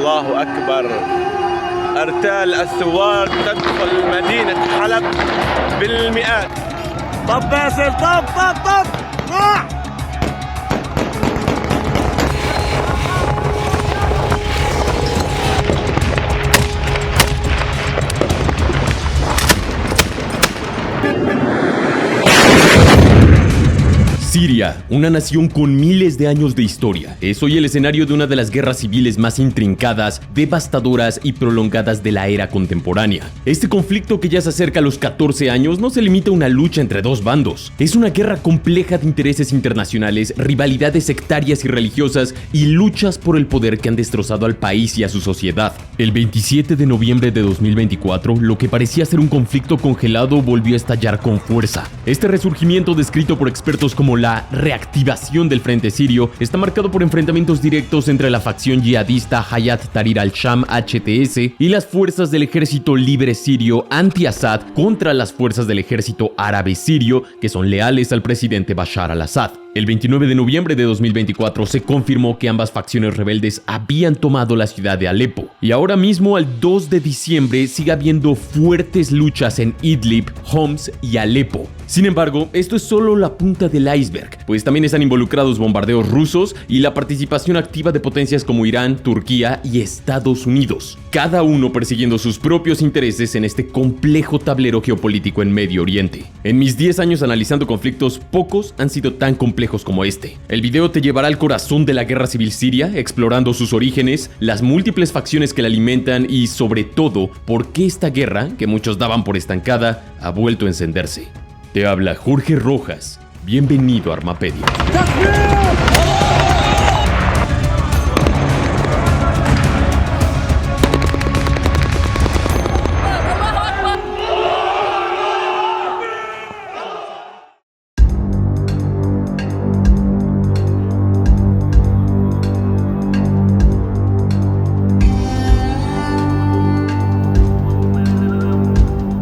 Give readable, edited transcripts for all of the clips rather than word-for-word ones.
الله أكبر. أرتال الثوار تدخل مدينة حلب بالمئات. طب باسل طب Siria, una nación con miles de años de historia, es hoy el escenario de una de las guerras civiles más intrincadas, devastadoras y prolongadas de la era contemporánea. Este conflicto, que ya se acerca a los 14 años, no se limita a una lucha entre dos bandos. Es una guerra compleja de intereses internacionales, rivalidades sectarias y religiosas y luchas por el poder que han destrozado al país y a su sociedad. El 27 de noviembre de 2024, lo que parecía ser un conflicto congelado volvió a estallar con fuerza. Este resurgimiento, descrito por expertos como la reactivación del frente sirio, está marcado por enfrentamientos directos entre la facción yihadista Hayat Tahrir al-Sham (HTS) y las fuerzas del ejército libre sirio anti-Assad contra las fuerzas del ejército árabe sirio, que son leales al presidente Bashar al-Assad. El 29 de noviembre de 2024 se confirmó que ambas facciones rebeldes habían tomado la ciudad de Alepo. Y ahora mismo, al 2 de diciembre, sigue habiendo fuertes luchas en Idlib, Homs y Alepo. Sin embargo, esto es solo la punta del iceberg, pues también están involucrados bombardeos rusos y la participación activa de potencias como Irán, Turquía y Estados Unidos, cada uno persiguiendo sus propios intereses en este complejo tablero geopolítico en Medio Oriente. En mis 10 años analizando conflictos, pocos han sido tan complejos como este. El video te llevará al corazón de la guerra civil siria, explorando sus orígenes, las múltiples facciones que la alimentan y, sobre todo, por qué esta guerra, que muchos daban por estancada, ha vuelto a encenderse. Te habla Jorge Rojas. Bienvenido a Armapedia.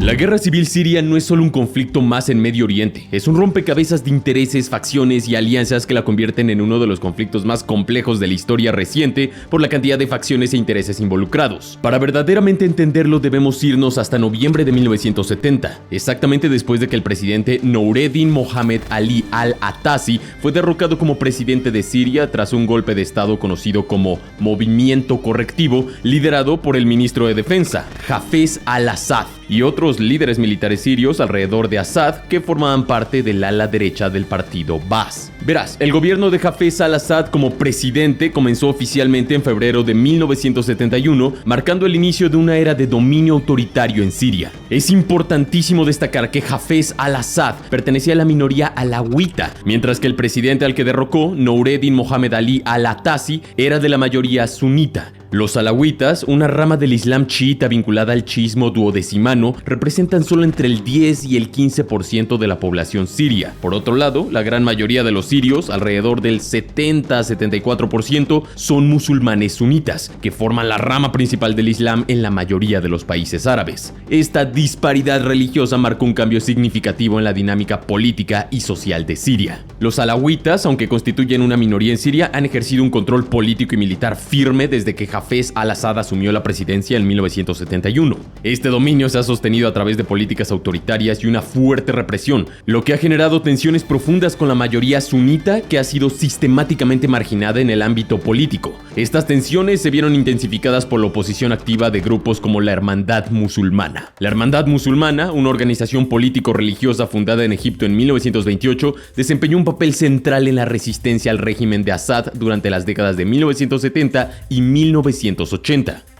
La guerra civil siria no es solo un conflicto más en Medio Oriente, es un rompecabezas de intereses, facciones y alianzas que la convierten en uno de los conflictos más complejos de la historia reciente por la cantidad de facciones e intereses involucrados. Para verdaderamente entenderlo, debemos irnos hasta noviembre de 1970, exactamente después de que el presidente Noureddin Mohamed Ali al-Atassi fue derrocado como presidente de Siria tras un golpe de estado conocido como Movimiento Correctivo, liderado por el ministro de Defensa, Hafez al-Assad, y otros líderes militares sirios alrededor de Assad que formaban parte del ala derecha del partido Baas. Verás, el gobierno de Hafez al-Assad como presidente comenzó oficialmente en febrero de 1971, marcando el inicio de una era de dominio autoritario en Siria. Es importantísimo destacar que Hafez al-Assad pertenecía a la minoría alawita, mientras que el presidente al que derrocó, Noureddin Mohamed Ali al-Atassi, era de la mayoría sunita. Los alawitas, una rama del Islam chiita vinculada al chiismo duodecimano, representan solo entre el 10 y el 15% de la población siria. Por otro lado, la gran mayoría de los sirios, alrededor del 70-74%, son musulmanes sunitas, que forman la rama principal del Islam en la mayoría de los países árabes. Esta disparidad religiosa marcó un cambio significativo en la dinámica política y social de Siria. Los alawitas, aunque constituyen una minoría en Siria, han ejercido un control político y militar firme desde que Hafez al-Assad asumió la presidencia en 1971. Este dominio se ha sostenido a través de políticas autoritarias y una fuerte represión, lo que ha generado tensiones profundas con la mayoría sunita, que ha sido sistemáticamente marginada en el ámbito político. Estas tensiones se vieron intensificadas por la oposición activa de grupos como la Hermandad Musulmana. La Hermandad Musulmana, una organización político-religiosa fundada en Egipto en 1928, desempeñó un papel central en la resistencia al régimen de Assad durante las décadas de 1970 y 1980.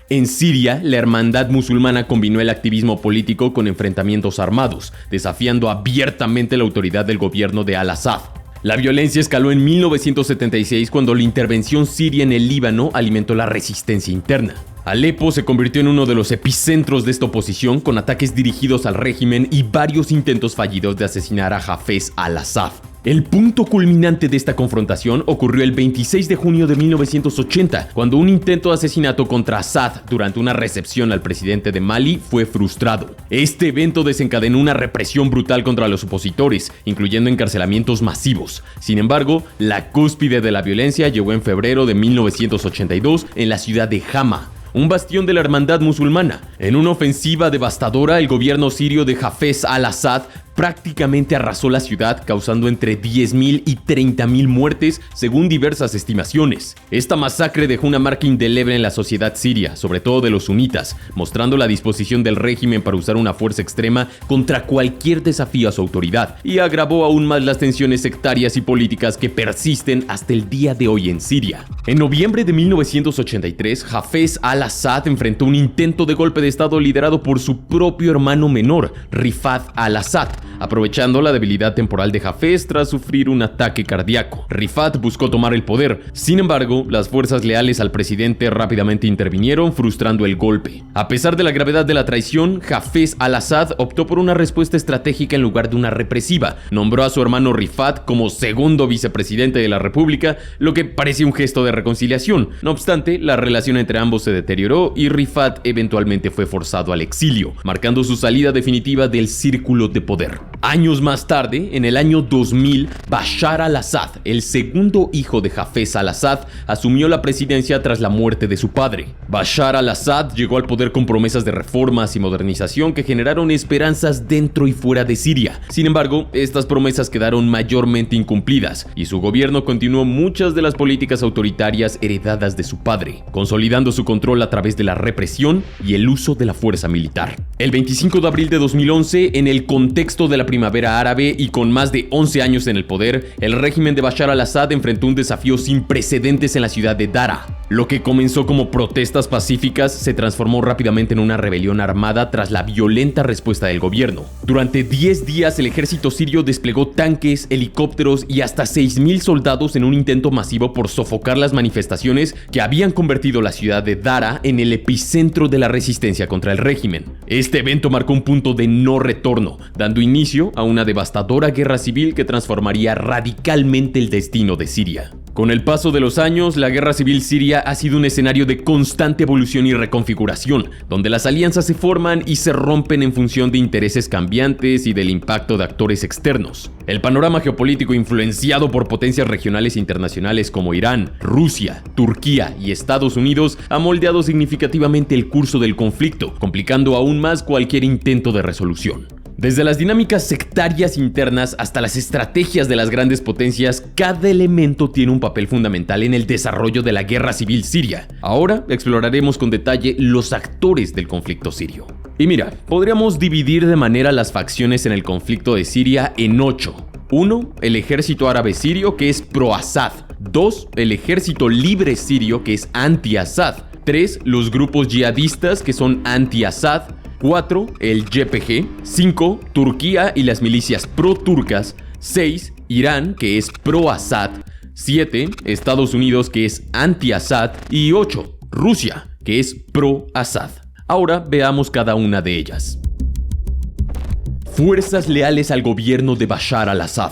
En Siria, la Hermandad Musulmana combinó el activismo político con enfrentamientos armados, desafiando abiertamente la autoridad del gobierno de al-Assad. La violencia escaló en 1976 cuando la intervención siria en el Líbano alimentó la resistencia interna. Alepo se convirtió en uno de los epicentros de esta oposición, con ataques dirigidos al régimen y varios intentos fallidos de asesinar a Hafez al-Assad. El punto culminante de esta confrontación ocurrió el 26 de junio de 1980, cuando un intento de asesinato contra Assad durante una recepción al presidente de Mali fue frustrado. Este evento desencadenó una represión brutal contra los opositores, incluyendo encarcelamientos masivos. Sin embargo, la cúspide de la violencia llegó en febrero de 1982 en la ciudad de Hama, un bastión de la hermandad musulmana. En una ofensiva devastadora, el gobierno sirio de Hafez al-Assad prácticamente arrasó la ciudad, causando entre 10.000 y 30.000 muertes, según diversas estimaciones. Esta masacre dejó una marca indeleble en la sociedad siria, sobre todo de los sunitas, mostrando la disposición del régimen para usar una fuerza extrema contra cualquier desafío a su autoridad, y agravó aún más las tensiones sectarias y políticas que persisten hasta el día de hoy en Siria. En noviembre de 1983, Hafez al-Assad enfrentó un intento de golpe de estado liderado por su propio hermano menor, Rifat al-Assad, aprovechando la debilidad temporal de Hafez tras sufrir un ataque cardíaco. Rifat buscó tomar el poder. Sin embargo, las fuerzas leales al presidente rápidamente intervinieron, frustrando el golpe. A pesar de la gravedad de la traición, Hafez al-Assad optó por una respuesta estratégica en lugar de una represiva. Nombró a su hermano Rifat como segundo vicepresidente de la República, lo que parecía un gesto de reconciliación. No obstante, la relación entre ambos se deterioró y Rifat eventualmente fue forzado al exilio, marcando su salida definitiva del círculo de poder. Años más tarde, en el año 2000, Bashar al-Assad, el segundo hijo de Hafez al-Assad, asumió la presidencia tras la muerte de su padre. Bashar al-Assad llegó al poder con promesas de reformas y modernización que generaron esperanzas dentro y fuera de Siria. Sin embargo, estas promesas quedaron mayormente incumplidas y su gobierno continuó muchas de las políticas autoritarias heredadas de su padre, consolidando su control a través de la represión y el uso de la fuerza militar. El 25 de abril de 2011, en el contexto de la primavera árabe y con más de 11 años en el poder, el régimen de Bashar al-Assad enfrentó un desafío sin precedentes en la ciudad de Daraa. Lo que comenzó como protestas pacíficas se transformó rápidamente en una rebelión armada tras la violenta respuesta del gobierno. Durante 10 días el ejército sirio desplegó tanques, helicópteros y hasta 6.000 soldados en un intento masivo por sofocar las manifestaciones que habían convertido la ciudad de Daraa en el epicentro de la resistencia contra el régimen. Este evento marcó un punto de no retorno, dando inicio a una devastadora guerra civil que transformaría radicalmente el destino de Siria. Con el paso de los años, la guerra civil siria ha sido un escenario de constante evolución y reconfiguración, donde las alianzas se forman y se rompen en función de intereses cambiantes y del impacto de actores externos. El panorama geopolítico influenciado por potencias regionales e internacionales como Irán, Rusia, Turquía y Estados Unidos ha moldeado significativamente el curso del conflicto, complicando aún más cualquier intento de resolución. Desde las dinámicas sectarias internas hasta las estrategias de las grandes potencias, cada elemento tiene un papel fundamental en el desarrollo de la guerra civil siria. Ahora exploraremos con detalle los actores del conflicto sirio. Y mira, podríamos dividir de manera las facciones en el conflicto de Siria en 8. 1. El ejército árabe sirio, que es pro-Assad. 2. El ejército libre sirio, que es anti-Assad. 3. Los grupos yihadistas, que son anti-Assad. 4. El YPG. 5. Turquía y las milicias pro-turcas. 6. Irán, que es pro-Assad. 7. Estados Unidos, que es anti-Assad. Y 8. Rusia, que es pro-Assad. Ahora veamos cada una de ellas. Fuerzas leales al gobierno de Bashar al-Assad.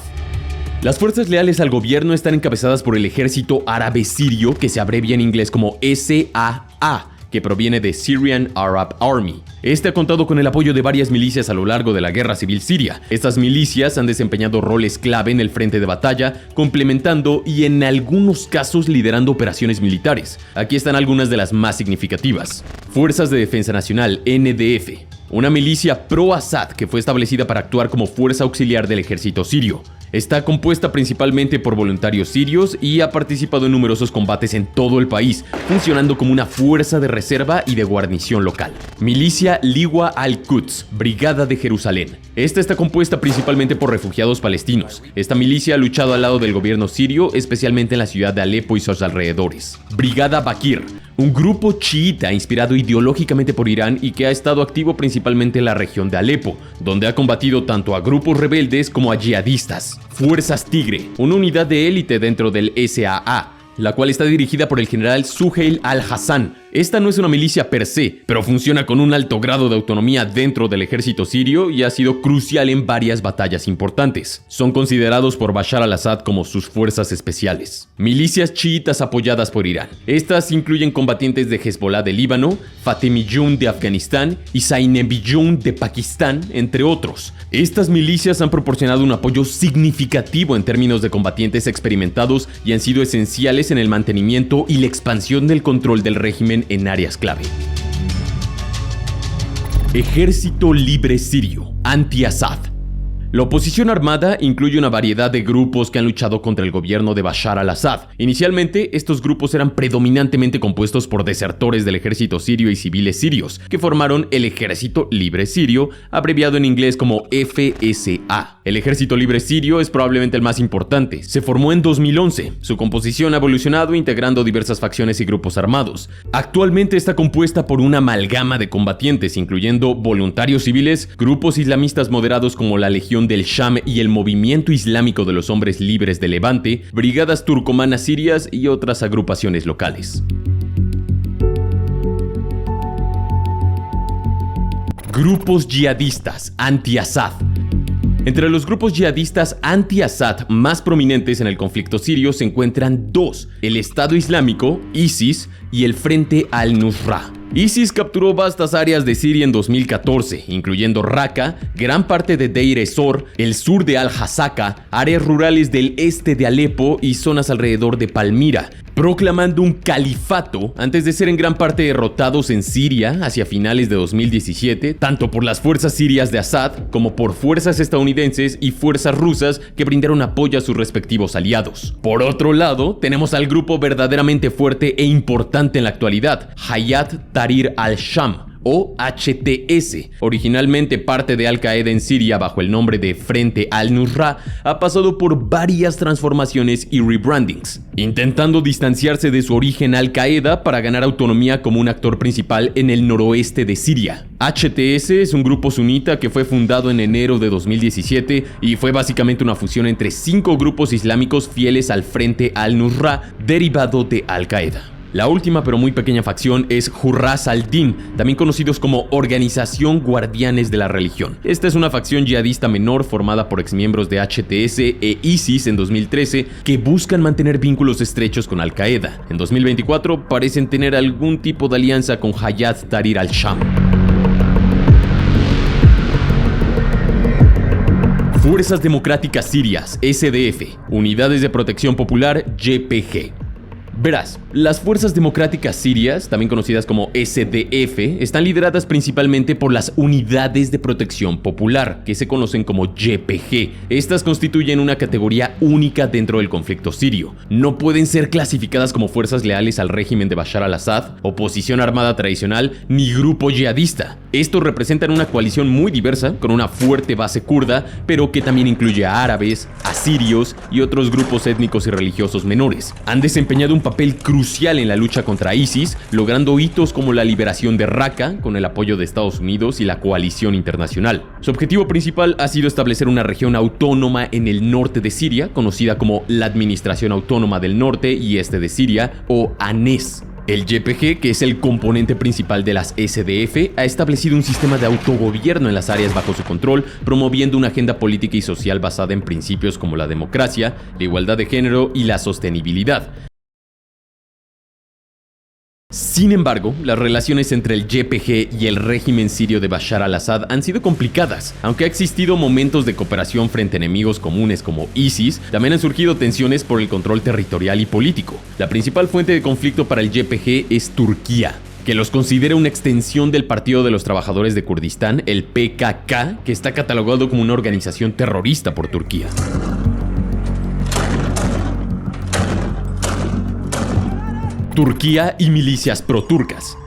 Las fuerzas leales al gobierno están encabezadas por el ejército árabe sirio, que se abrevia en inglés como SAA, que proviene de Syrian Arab Army. Este ha contado con el apoyo de varias milicias a lo largo de la guerra civil siria. Estas milicias han desempeñado roles clave en el frente de batalla, complementando y en algunos casos liderando operaciones militares. Aquí están algunas de las más significativas. Fuerzas de Defensa Nacional, NDF. Una milicia pro-Assad que fue establecida para actuar como fuerza auxiliar del ejército sirio. Está compuesta principalmente por voluntarios sirios y ha participado en numerosos combates en todo el país, funcionando como una fuerza de reserva y de guarnición local. Milicia Liwa al-Quds, Brigada de Jerusalén. Esta está compuesta principalmente por refugiados palestinos. Esta milicia ha luchado al lado del gobierno sirio, especialmente en la ciudad de Alepo y sus alrededores. Brigada Bakir, un grupo chiita inspirado ideológicamente por Irán y que ha estado activo principalmente en la región de Alepo, donde ha combatido tanto a grupos rebeldes como a yihadistas. Fuerzas Tigre, una unidad de élite dentro del SAA. la cual está dirigida por el general Suheil al-Hassan. Esta no es una milicia per se, pero funciona con un alto grado de autonomía dentro del ejército sirio y ha sido crucial en varias batallas importantes. Son considerados por Bashar al-Assad como sus fuerzas especiales. Milicias chiitas apoyadas por Irán. Estas incluyen combatientes de Hezbollah de Líbano, Fatemiyun de Afganistán y Zainabiyun de Pakistán, entre otros. Estas milicias han proporcionado un apoyo significativo en términos de combatientes experimentados y han sido esenciales en el mantenimiento y la expansión del control del régimen en áreas clave. Ejército Libre Sirio, anti-Assad. La oposición armada incluye una variedad de grupos que han luchado contra el gobierno de Bashar al-Assad. Inicialmente, estos grupos eran predominantemente compuestos por desertores del ejército sirio y civiles sirios, que formaron el Ejército Libre Sirio, abreviado en inglés como FSA. El Ejército Libre Sirio es probablemente el más importante. Se formó en 2011. Su composición ha evolucionado integrando diversas facciones y grupos armados. Actualmente está compuesta por una amalgama de combatientes, incluyendo voluntarios civiles, grupos islamistas moderados como la Legión del Sham y el Movimiento Islámico de los Hombres Libres de Levante, brigadas turcomanas sirias y otras agrupaciones locales. Grupos yihadistas anti-Assad. Entre los grupos yihadistas anti-Assad más prominentes en el conflicto sirio se encuentran dos: el Estado Islámico, ISIS, y el Frente al-Nusra. ISIS capturó vastas áreas de Siria en 2014, incluyendo Raqqa, gran parte de Deir ez-Zor, el sur de Al-Hasaka, áreas rurales del este de Alepo y zonas alrededor de Palmira, proclamando un califato antes de ser en gran parte derrotados en Siria hacia finales de 2017, tanto por las fuerzas sirias de Assad como por fuerzas estadounidenses y fuerzas rusas que brindaron apoyo a sus respectivos aliados. Por otro lado, tenemos al grupo verdaderamente fuerte e importante en la actualidad, Hayat Tahrir al-Sham, o HTS, originalmente parte de Al-Qaeda en Siria bajo el nombre de Frente al-Nusra, ha pasado por varias transformaciones y rebrandings, intentando distanciarse de su origen Al-Qaeda para ganar autonomía como un actor principal en el noroeste de Siria. HTS es un grupo sunita que fue fundado en enero de 2017 y fue básicamente una fusión entre 5 grupos islámicos fieles al Frente al-Nusra, derivado de Al-Qaeda. La última pero muy pequeña facción es Hurras al-Din, también conocidos como Organización Guardianes de la Religión. Esta es una facción yihadista menor formada por exmiembros de HTS e ISIS en 2013 que buscan mantener vínculos estrechos con Al-Qaeda. En 2024 parecen tener algún tipo de alianza con Hayat Tahrir al-Sham. Fuerzas Democráticas Sirias, SDF, Unidades de Protección Popular, YPG. Verás, las Fuerzas Democráticas Sirias, también conocidas como SDF, están lideradas principalmente por las Unidades de Protección Popular, que se conocen como YPG. Estas constituyen una categoría única dentro del conflicto sirio. No pueden ser clasificadas como fuerzas leales al régimen de Bashar al-Assad, oposición armada tradicional, ni grupo yihadista. Estos representan una coalición muy diversa, con una fuerte base kurda, pero que también incluye a árabes, asirios y otros grupos étnicos y religiosos menores. Han desempeñado un papel crucial en la lucha contra ISIS, logrando hitos como la liberación de Raqqa con el apoyo de Estados Unidos y la coalición internacional. Su objetivo principal ha sido establecer una región autónoma en el norte de Siria, conocida como la Administración Autónoma del Norte y Este de Siria, o ANES. El YPG, que es el componente principal de las SDF, ha establecido un sistema de autogobierno en las áreas bajo su control, promoviendo una agenda política y social basada en principios como la democracia, la igualdad de género y la sostenibilidad. Sin embargo, las relaciones entre el YPG y el régimen sirio de Bashar al-Assad han sido complicadas. Aunque ha existido momentos de cooperación frente a enemigos comunes como ISIS, también han surgido tensiones por el control territorial y político. La principal fuente de conflicto para el YPG es Turquía, que los considera una extensión del Partido de los Trabajadores de Kurdistán, el PKK, que está catalogado como una organización terrorista por Turquía. Turquía y milicias proturcas.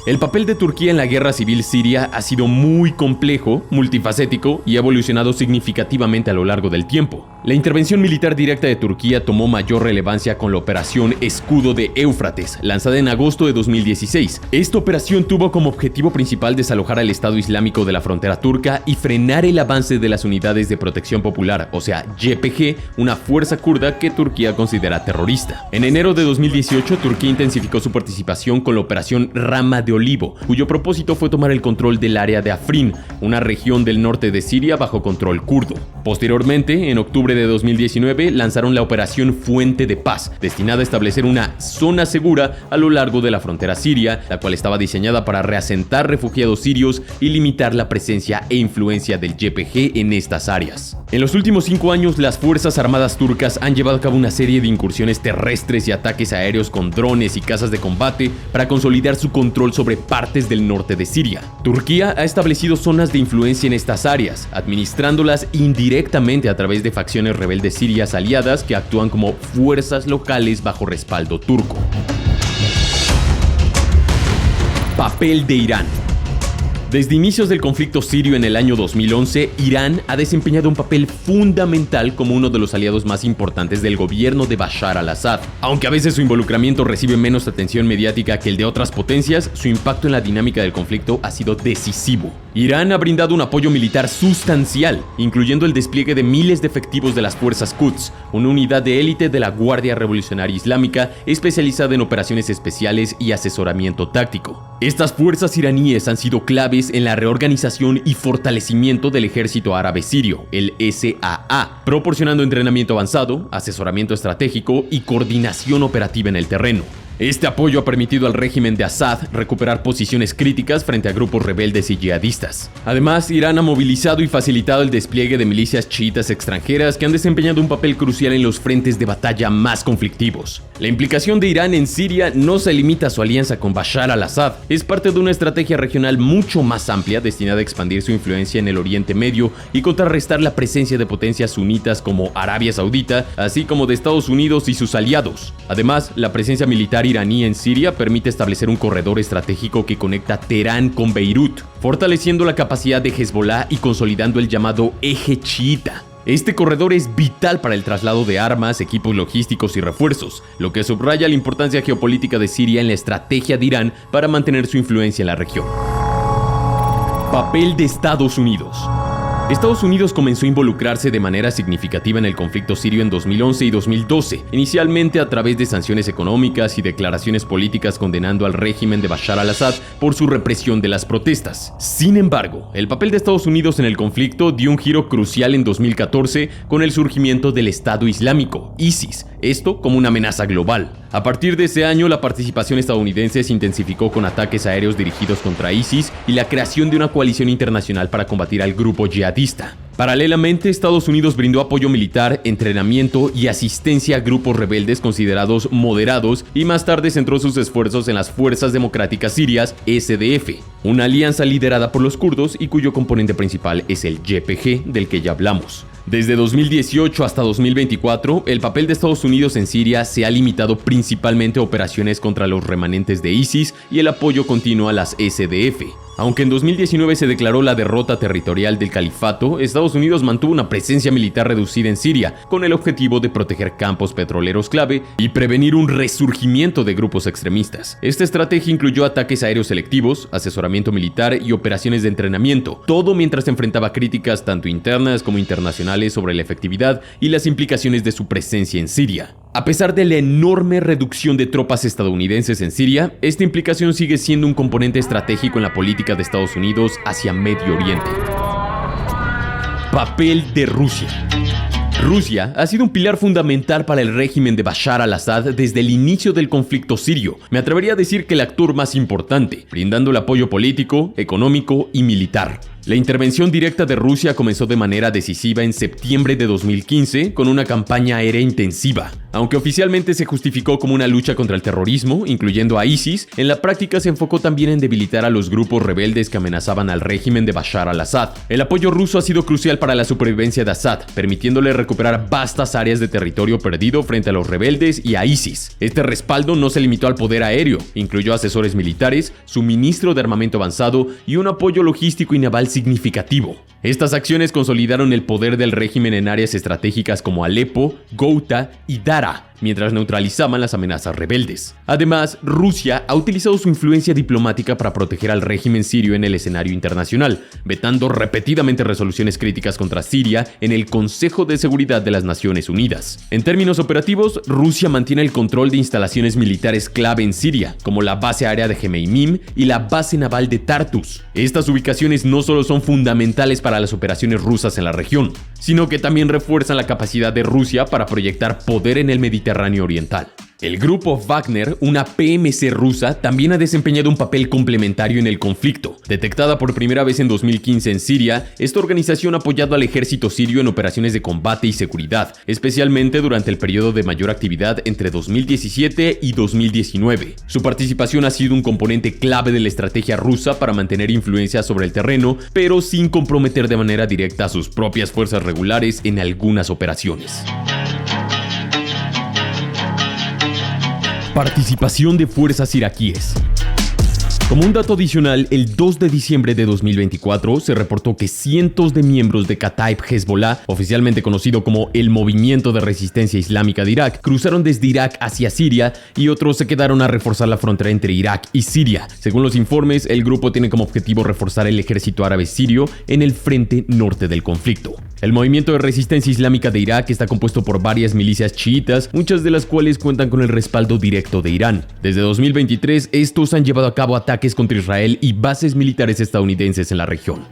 El papel de Turquía en la guerra civil siria ha sido muy complejo, multifacético y ha evolucionado significativamente a lo largo del tiempo. La intervención militar directa de Turquía tomó mayor relevancia con la operación Escudo de Éufrates, lanzada en agosto de 2016. Esta operación tuvo como objetivo principal desalojar al Estado Islámico de la frontera turca y frenar el avance de las unidades de protección popular, o sea, YPG, una fuerza kurda que Turquía considera terrorista. En enero de 2018, Turquía intensificó su participación con la operación Rama de Olivo, cuyo propósito fue tomar el control del área de Afrin, una región del norte de Siria bajo control kurdo. Posteriormente, en octubre de 2019, lanzaron la operación Fuente de Paz, destinada a establecer una zona segura a lo largo de la frontera siria, la cual estaba diseñada para reasentar refugiados sirios y limitar la presencia e influencia del YPG en estas áreas. En los últimos 5 años, las Fuerzas Armadas turcas han llevado a cabo una serie de incursiones terrestres y ataques aéreos con drones y cazas de combate para consolidar su control sobre partes del norte de Siria. Turquía ha establecido zonas de influencia en estas áreas, administrándolas indirectamente a través de facciones rebeldes sirias aliadas que actúan como fuerzas locales bajo respaldo turco. Papel de Irán. Desde inicios del conflicto sirio en el año 2011, Irán ha desempeñado un papel fundamental como uno de los aliados más importantes del gobierno de Bashar al-Assad. Aunque a veces su involucramiento recibe menos atención mediática que el de otras potencias, su impacto en la dinámica del conflicto ha sido decisivo. Irán ha brindado un apoyo militar sustancial, incluyendo el despliegue de miles de efectivos de las fuerzas Quds, una unidad de élite de la Guardia Revolucionaria Islámica especializada en operaciones especiales y asesoramiento táctico. Estas fuerzas iraníes han sido claves en la reorganización y fortalecimiento del ejército árabe sirio, el SAA, proporcionando entrenamiento avanzado, asesoramiento estratégico y coordinación operativa en el terreno. Este apoyo ha permitido al régimen de Assad recuperar posiciones críticas frente a grupos rebeldes y yihadistas. Además, Irán ha movilizado y facilitado el despliegue de milicias chiitas extranjeras que han desempeñado un papel crucial en los frentes de batalla más conflictivos. La implicación de Irán en Siria no se limita a su alianza con Bashar al-Assad, es parte de una estrategia regional mucho más amplia destinada a expandir su influencia en el Oriente Medio y contrarrestar la presencia de potencias sunitas como Arabia Saudita, así como de Estados Unidos y sus aliados. Además, la presencia militar iraní en Siria permite establecer un corredor estratégico que conecta Teherán con Beirut, fortaleciendo la capacidad de Hezbollah y consolidando el llamado eje chiita. Este corredor es vital para el traslado de armas, equipos logísticos y refuerzos, lo que subraya la importancia geopolítica de Siria en la estrategia de Irán para mantener su influencia en la región. Papel de Estados Unidos. Estados Unidos comenzó a involucrarse de manera significativa en el conflicto sirio en 2011 y 2012, inicialmente a través de sanciones económicas y declaraciones políticas condenando al régimen de Bashar al-Assad por su represión de las protestas. Sin embargo, el papel de Estados Unidos en el conflicto dio un giro crucial en 2014 con el surgimiento del Estado Islámico, ISIS, esto como una amenaza global. A partir de ese año, la participación estadounidense se intensificó con ataques aéreos dirigidos contra ISIS y la creación de una coalición internacional para combatir al grupo yihadista. Paralelamente, Estados Unidos brindó apoyo militar, entrenamiento y asistencia a grupos rebeldes considerados moderados y más tarde centró sus esfuerzos en las Fuerzas Democráticas Sirias, SDF, una alianza liderada por los kurdos y cuyo componente principal es el YPG, del que ya hablamos. Desde 2018 hasta 2024, el papel de Estados Unidos en Siria se ha limitado principalmente a operaciones contra los remanentes de ISIS y el apoyo continuo a las SDF. Aunque en 2019 se declaró la derrota territorial del califato, Estados Unidos mantuvo una presencia militar reducida en Siria, con el objetivo de proteger campos petroleros clave y prevenir un resurgimiento de grupos extremistas. Esta estrategia incluyó ataques aéreos selectivos, asesoramiento militar y operaciones de entrenamiento, todo mientras enfrentaba críticas tanto internas como internacionales sobre la efectividad y las implicaciones de su presencia en Siria. A pesar de la enorme reducción de tropas estadounidenses en Siria, esta implicación sigue siendo un componente estratégico en la política de Estados Unidos hacia Medio Oriente. Papel de Rusia. Rusia ha sido un pilar fundamental para el régimen de Bashar al-Assad desde el inicio del conflicto sirio. Me atrevería a decir que el actor más importante, brindando el apoyo político, económico y militar. La intervención directa de Rusia comenzó de manera decisiva en septiembre de 2015 con una campaña aérea intensiva. Aunque oficialmente se justificó como una lucha contra el terrorismo, incluyendo a ISIS, en la práctica se enfocó también en debilitar a los grupos rebeldes que amenazaban al régimen de Bashar al-Assad. El apoyo ruso ha sido crucial para la supervivencia de Assad, permitiéndole recuperar vastas áreas de territorio perdido frente a los rebeldes y a ISIS. Este respaldo no se limitó al poder aéreo, incluyó asesores militares, suministro de armamento avanzado y un apoyo logístico y naval significativo. Estas acciones consolidaron el poder del régimen en áreas estratégicas como Alepo, Ghouta y Dara, mientras neutralizaban las amenazas rebeldes. Además, Rusia ha utilizado su influencia diplomática para proteger al régimen sirio en el escenario internacional, vetando repetidamente resoluciones críticas contra Siria en el Consejo de Seguridad de las Naciones Unidas. En términos operativos, Rusia mantiene el control de instalaciones militares clave en Siria, como la base aérea de Gemeimim y la base naval de Tartus. Estas ubicaciones no solo son fundamentales para las operaciones rusas en la región, sino que también refuerzan la capacidad de Rusia para proyectar poder en el Mediterráneo Oriental. El grupo Wagner, una PMC rusa, también ha desempeñado un papel complementario en el conflicto. Detectada por primera vez en 2015 en Siria, esta organización ha apoyado al ejército sirio en operaciones de combate y seguridad, especialmente durante el periodo de mayor actividad entre 2017 y 2019. Su participación ha sido un componente clave de la estrategia rusa para mantener influencia sobre el terreno, pero sin comprometer de manera directa a sus propias fuerzas regulares en algunas operaciones. Participación de fuerzas iraquíes. Como un dato adicional, el 2 de diciembre de 2024 se reportó que cientos de miembros de Kataib Hezbollah, oficialmente conocido como el Movimiento de Resistencia Islámica de Irak, cruzaron desde Irak hacia Siria y otros se quedaron a reforzar la frontera entre Irak y Siria. Según los informes, el grupo tiene como objetivo reforzar el ejército árabe sirio en el frente norte del conflicto. El Movimiento de Resistencia Islámica de Irak está compuesto por varias milicias chiitas, muchas de las cuales cuentan con el respaldo directo de Irán. Desde 2023, estos han llevado a cabo ataques contra Israel y bases militares estadounidenses en la región.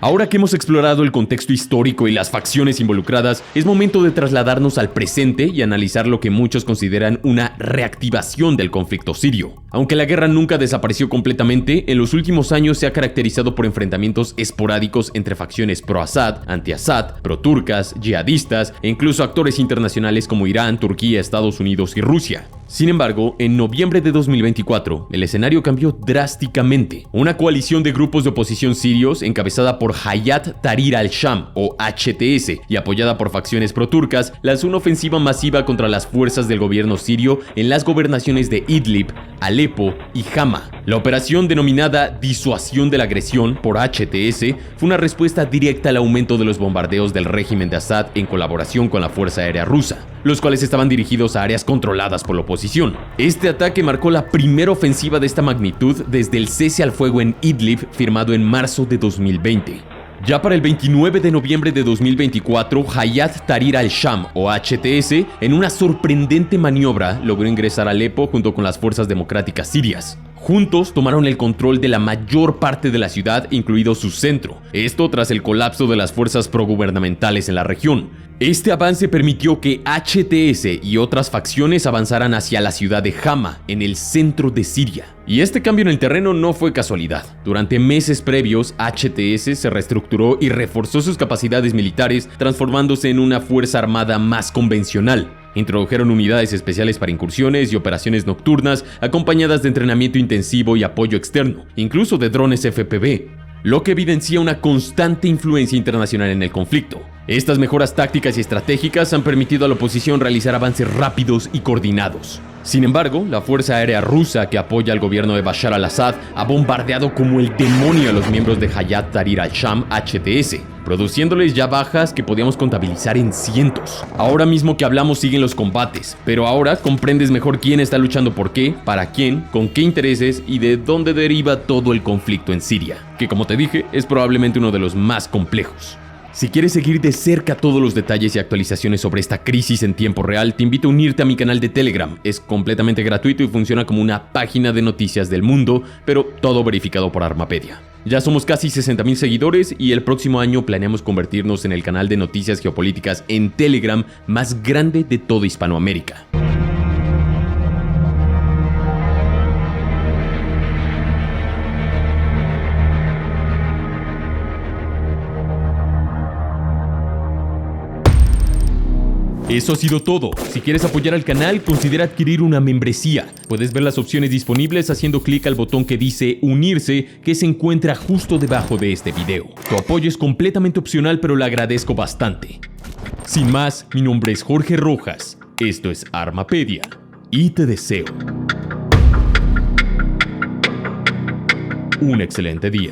Ahora que hemos explorado el contexto histórico y las facciones involucradas, es momento de trasladarnos al presente y analizar lo que muchos consideran una reactivación del conflicto sirio. Aunque la guerra nunca desapareció completamente, en los últimos años se ha caracterizado por enfrentamientos esporádicos entre facciones pro-Assad, anti-Assad, pro-turcas, yihadistas e incluso actores internacionales como Irán, Turquía, Estados Unidos y Rusia. Sin embargo, en noviembre de 2024, el escenario cambió drásticamente. Una coalición de grupos de oposición sirios, encabezada por Hayat Tahrir al-Sham, o HTS, y apoyada por facciones pro-turcas, lanzó una ofensiva masiva contra las fuerzas del gobierno sirio en las gobernaciones de Idlib, Alepo y Hama. La operación denominada Disuasión de la Agresión por HTS fue una respuesta directa al aumento de los bombardeos del régimen de Assad en colaboración con la Fuerza Aérea Rusa, los cuales estaban dirigidos a áreas controladas por la oposición. Este ataque marcó la primera ofensiva de esta magnitud desde el cese al fuego en Idlib firmado en marzo de 2020. Ya para el 29 de noviembre de 2024, Hayat Tahrir al-Sham, o HTS, en una sorprendente maniobra, logró ingresar a Alepo junto con las fuerzas democráticas sirias. Juntos tomaron el control de la mayor parte de la ciudad, incluido su centro. Esto tras el colapso de las fuerzas progubernamentales en la región. Este avance permitió que HTS y otras facciones avanzaran hacia la ciudad de Hama, en el centro de Siria. Y este cambio en el terreno no fue casualidad. Durante meses previos, HTS se reestructuró y reforzó sus capacidades militares, transformándose en una fuerza armada más convencional. Introdujeron unidades especiales para incursiones y operaciones nocturnas, acompañadas de entrenamiento intensivo y apoyo externo, incluso de drones FPV, lo que evidencia una constante influencia internacional en el conflicto. Estas mejoras tácticas y estratégicas han permitido a la oposición realizar avances rápidos y coordinados. Sin embargo, la Fuerza Aérea Rusa que apoya al gobierno de Bashar al-Assad ha bombardeado como el demonio a los miembros de Hayat Tahrir al-Sham HTS, produciéndoles ya bajas que podíamos contabilizar en cientos. Ahora mismo que hablamos siguen los combates, pero ahora comprendes mejor quién está luchando por qué, para quién, con qué intereses y de dónde deriva todo el conflicto en Siria, que como te dije es probablemente uno de los más complejos. Si quieres seguir de cerca todos los detalles y actualizaciones sobre esta crisis en tiempo real, te invito a unirte a mi canal de Telegram. Es completamente gratuito y funciona como una página de noticias del mundo, pero todo verificado por Armapedia. Ya somos casi 60,000 seguidores y el próximo año planeamos convertirnos en el canal de noticias geopolíticas en Telegram más grande de toda Hispanoamérica. Eso ha sido todo. Si quieres apoyar al canal, considera adquirir una membresía. Puedes ver las opciones disponibles haciendo clic al botón que dice unirse, que se encuentra justo debajo de este video. Tu apoyo es completamente opcional, pero lo agradezco bastante. Sin más, mi nombre es Jorge Rojas, esto es Armapedia, y te deseo un excelente día.